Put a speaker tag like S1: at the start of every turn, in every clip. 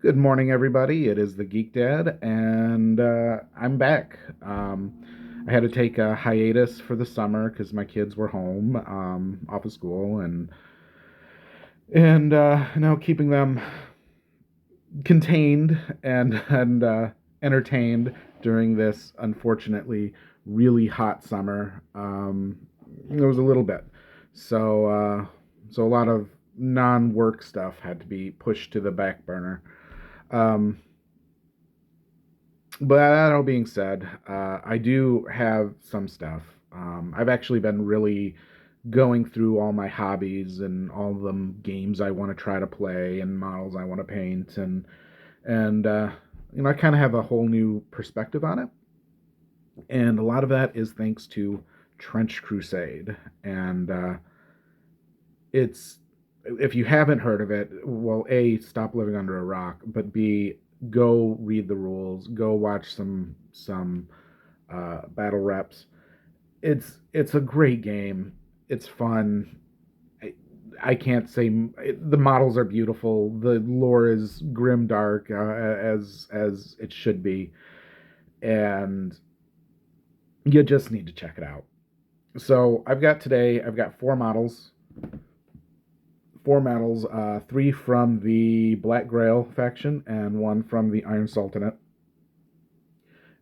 S1: Good morning, everybody. It is the Geek Dad, and I'm back. I had to take a hiatus for the summer because my kids were home off of school, and now keeping them contained and entertained during this unfortunately really hot summer. It was a little bit, so a lot of non-work stuff had to be pushed to the back burner. Um, But that all being said, I do have some stuff. I've actually been really going through all my hobbies and all the games I want to try to play and models I want to paint, and I kind of have a whole new perspective on it. And a lot of that is thanks to Trench Crusade, and it's if you haven't heard of it, well, A, stop living under a rock, but B, go read the rules, go watch some battle reps. It's a great game. It's fun. I, I can't say the models are beautiful. The lore is grim dark as it should be, and you just need to check it out. So I've got four models, three from the Black Grail faction and one from the Iron Sultanate.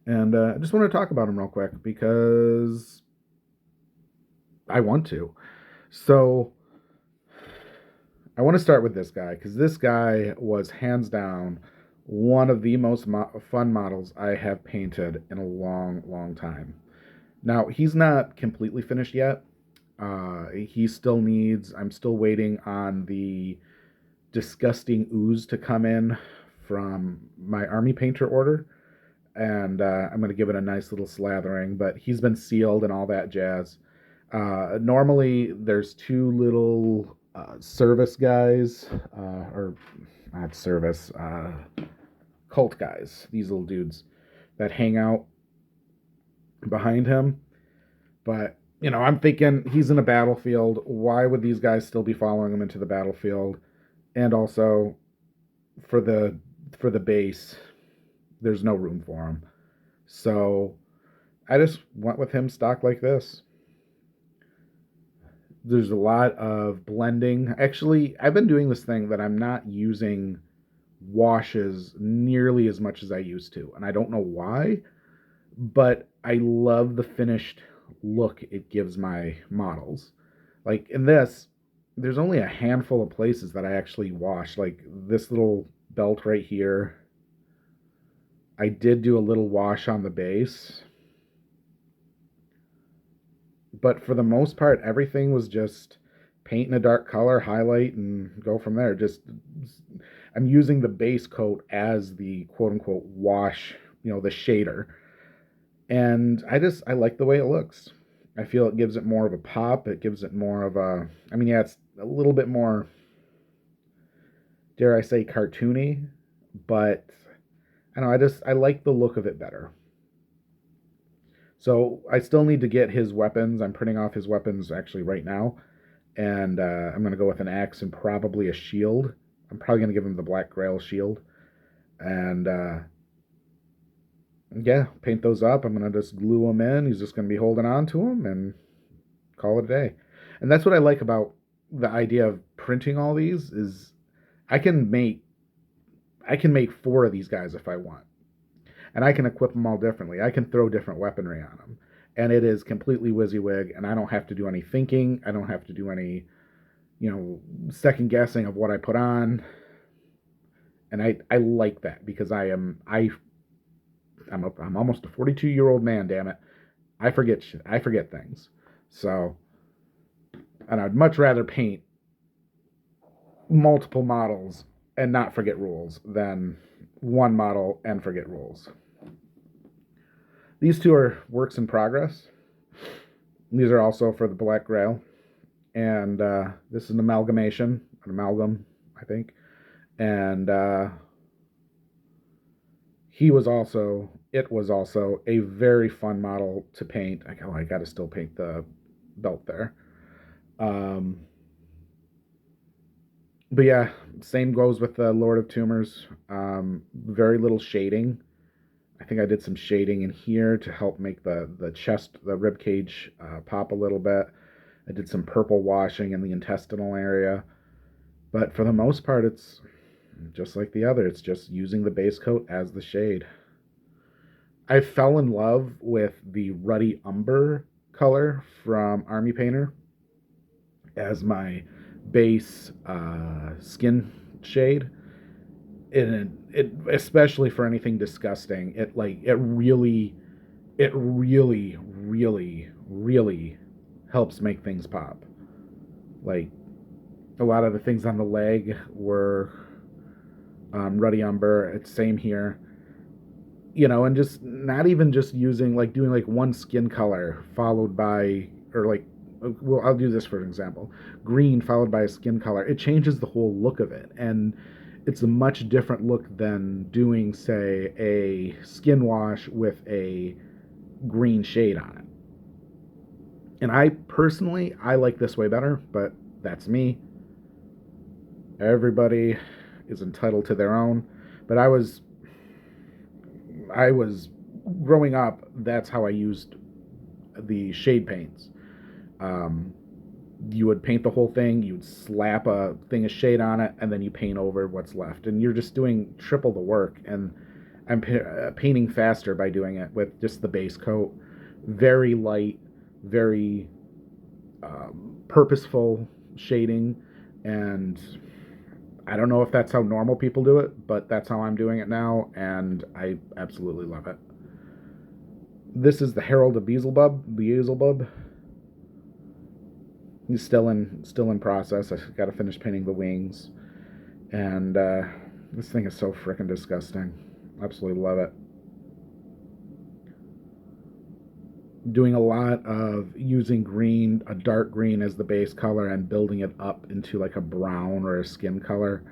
S1: And I just want to talk about them real quick because I want to. So I want to start with this guy because this guy was hands down one of the most fun models I have painted in a long, long time. Now, he's not completely finished yet. He still needs, I'm still waiting on the disgusting ooze to come in from my army painter order. And I'm going to give it a nice little slathering, but he's been sealed and all that jazz. Normally, there's two little service guys, or not service, cult guys, these little dudes that hang out behind him. But, I'm thinking he's in a battlefield. Why would these guys still be following him into the battlefield? And also, for the for the base, there's no room for him. So I just went with him stock like this. There's a lot of blending. Actually, I've been doing this thing that I'm not using washes nearly as much as I used to. And I don't know why, but I love the finished look it gives my models. Like in this, there's only a handful of places that I actually wash. Like this little belt right here. I did do a little wash on the base, but for the most part, everything was just paint in a dark color, highlight, and go from there. Just I'm using the base coat as the quote unquote wash, the shader, and I like the way it looks. I feel it gives it more of a pop. It gives it more of a. I mean, yeah, it's a little bit more, dare I say, cartoony, but I don't know. I like the look of it better. So I still need to get his weapons. I'm printing off his weapons actually right now, and I'm gonna go with an axe and probably a shield. I'm probably gonna give him the Black Grail shield, and yeah, paint those up. I'm gonna just glue them in. He's just gonna be holding on to them and call it a day. And that's what I like about the idea of printing all these is I can make I can make four of these guys if I want, and I can equip them all differently. I can throw different weaponry on them, and it is completely WYSIWYG, and I don't have to do any thinking. I don't have to do any second guessing of what I put on, and I like that because I'm almost a 42-year-old man. Damn it, I forget shit. I forget things. So, and I'd much rather paint multiple models and not forget rules than one model and forget rules. These two are works in progress. These are also for the Black Grail, and this is an amalgamation, an amalgam, I think, and it was also a very fun model to paint. I got to still paint the belt there. Um, But yeah, same goes with the Lord of Tumors. Very little shading. I think I did some shading in here to help make the chest, the rib cage pop a little bit. I did some purple washing in the intestinal area. But for the most part, it's just like the other. It's just using the base coat as the shade. I fell in love with the ruddy umber color from Army Painter as my base skin shade. It especially for anything disgusting. It really helps make things pop. Like a lot of the things on the leg were ruddy umber. It's same here, and just not even just using like doing like one skin color followed by or like well, I'll do this for an example. Green followed by a skin color. It changes the whole look of it, and it's a much different look than doing, say, a skin wash with a green shade on it. And I personally, I like this way better, but that's me. Everybody is entitled to their own. But I was growing up. That's how I used the shade paints. Um, you would paint the whole thing, you'd slap a thing of shade on it, and then you paint over what's left. And you're just doing triple the work. And I'm painting faster by doing it with just the base coat. Very light, very purposeful shading. And I don't know if that's how normal people do it, but that's how I'm doing it now. And I absolutely love it. This is the Herald of Beelzebub. He's still in process. I got to finish painting the wings, and this thing is so freaking disgusting. Absolutely love it. Doing a lot of using green, a dark green as the base color, and building it up into like a brown or a skin color.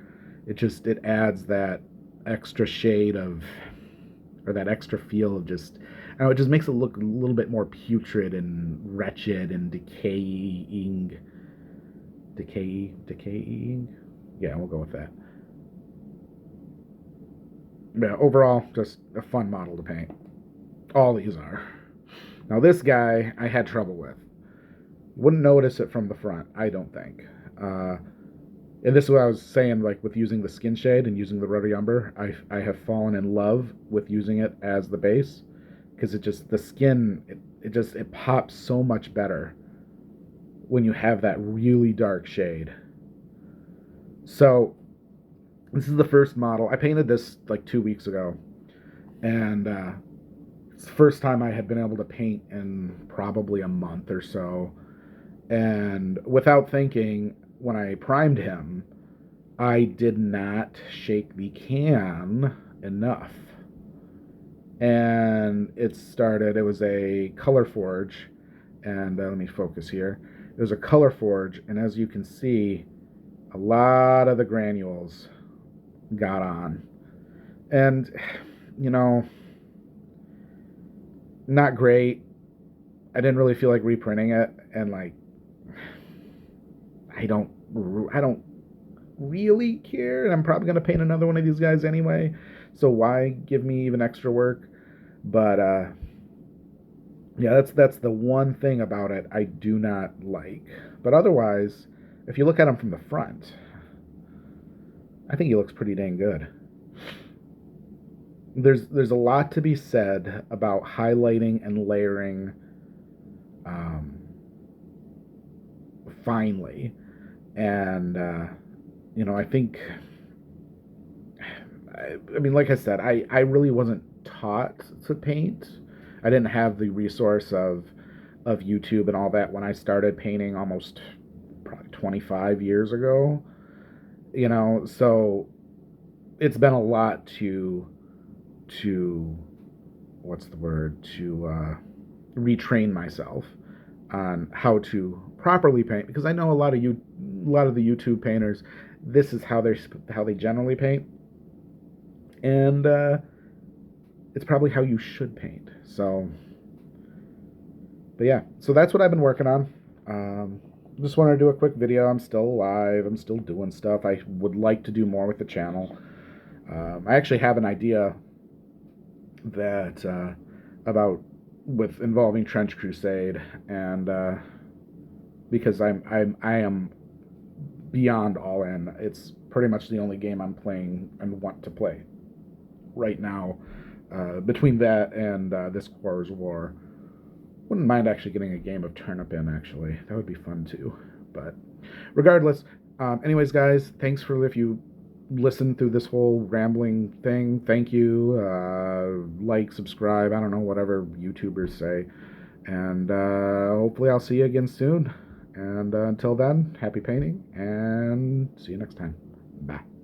S1: It adds that extra shade of or that extra feel of just I don't know, it just makes it look a little bit more putrid and wretched and decaying. Yeah, we'll go with that. Yeah, overall, just a fun model to paint. All these are. Now this guy I had trouble with. Wouldn't notice it from the front, I don't think. And this is what I was saying, like with using the skin shade and using the ruddy umber. I have fallen in love with using it as the base because it just the skin it pops so much better when you have that really dark shade. So this is the first model. I painted this like 2 weeks ago, and it's the first time I had been able to paint in probably a month or so. And without thinking, when I primed him, I did not shake the can enough. And it was a color forge, and let me focus here. It was a color forge, and as you can see, a lot of the granules got on. And, you know, not great. I didn't really feel like reprinting it, and like, I don't really care, and I'm probably gonna paint another one of these guys anyway. So why give me even extra work? But yeah, that's the one thing about it I do not like. But otherwise, if you look at him from the front, I think he looks pretty dang good. There's a lot to be said about highlighting and layering um, finely, and I think I mean, like I said, I really wasn't taught to paint. I didn't have the resource of YouTube and all that when I started painting almost probably 25 years ago. So it's been a lot to what's the word to retrain myself on how to properly paint because I know a lot of the YouTube painters this is how they generally paint and it's probably how you should paint. So, but yeah, so that's what I've been working on. just wanted to do a quick video. I'm still alive. I'm still doing stuff. I would like to do more with the channel. I actually have an idea that about with involving Trench Crusade, and because I am beyond all in. It's pretty much the only game I'm playing and want to play right now. Between that and this Quar's War, wouldn't mind actually getting a game of Turnip in. Actually, that would be fun too. But regardless, anyways, guys, thanks for if you listened through this whole rambling thing. Thank you. Like, subscribe. I don't know, whatever YouTubers say. And hopefully, I'll see you again soon. And until then, happy painting, and see you next time. Bye.